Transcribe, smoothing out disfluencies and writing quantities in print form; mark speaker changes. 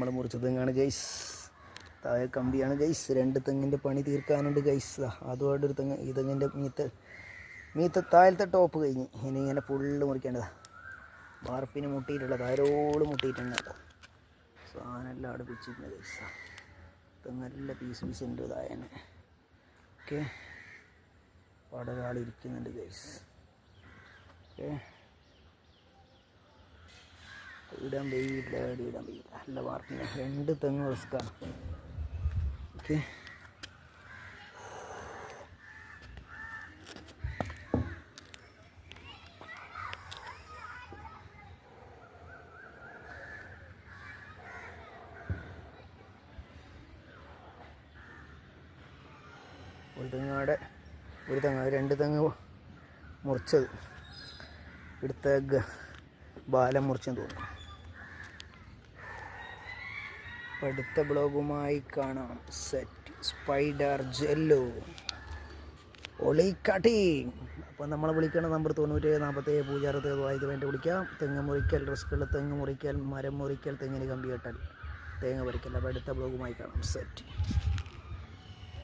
Speaker 1: നമ്മൾ മുറിച്ച തെങ്ങാണ് ഗൈസ്. താഴെ കമ്പിയാണ് ഗൈസ്. 2 തെങ്ങിൻ്റെ പണി തീർക്കാനുണ്ട് ഗൈസ്. അതുമായിട്ടൊരു തെങ്ങ്. ഈ തെങ്ങിൻ്റെ മീത്തെ താഴത്തെ ടോപ്പ് കഴിഞ്ഞ് ഇനി ഇങ്ങനെ ഫുള്ള് മുറിക്കേണ്ടതാണ്. വാർപ്പിന് മുട്ടിയിട്ടുള്ള താരോട് മുട്ടിയിട്ടുണ്ട്. സാധനമെല്ലാം അവിടെ പിടിച്ചിട്ടുണ്ട് ഗൈസ്. തെങ്ങെല്ലാം പീസ് ഉണ്ട് താഴെ. ഓക്കെ, അവിടെ ഒരാളിരിക്കുന്നുണ്ട് ഗൈസ്. ഓക്കെ, ഇടാൻ പെയ്യില്ല, ഇടാൻ പെയ്യില്ല. നല്ല വാർപ്പിന് 2 തെങ്ങ് റിസ്ക്കാണ്. ഓക്കെ, ഒരു തെങ്ങ് 2 തെങ്ങ് മുറിച്ചത് എടുത്ത ബാലം മുറിച്ചെന്ന് തോന്നുന്നു. അടുത്ത ബ്ലോഗുമായി കാണാം. സെറ്റ് സ്പൈഡർ ജെല്ലോ ഒളിക്കാട്ടി. അപ്പോൾ നമ്മളെ വിളിക്കേണ്ട നമ്പർ 97 47 060 വേണ്ടി വിളിക്കാം. തെങ്ങ് മുറിക്കൽ റിസ്ക്കുള്ള തെങ്ങ് മുറിക്കൽ, മരം മുറിക്കൽ, തെങ്ങിന് കമ്പി കെട്ടൽ, തേങ്ങ പറിക്കൽ. അപ്പോൾ അടുത്ത ബ്ലോഗുമായി കാണാം. സെറ്റ്.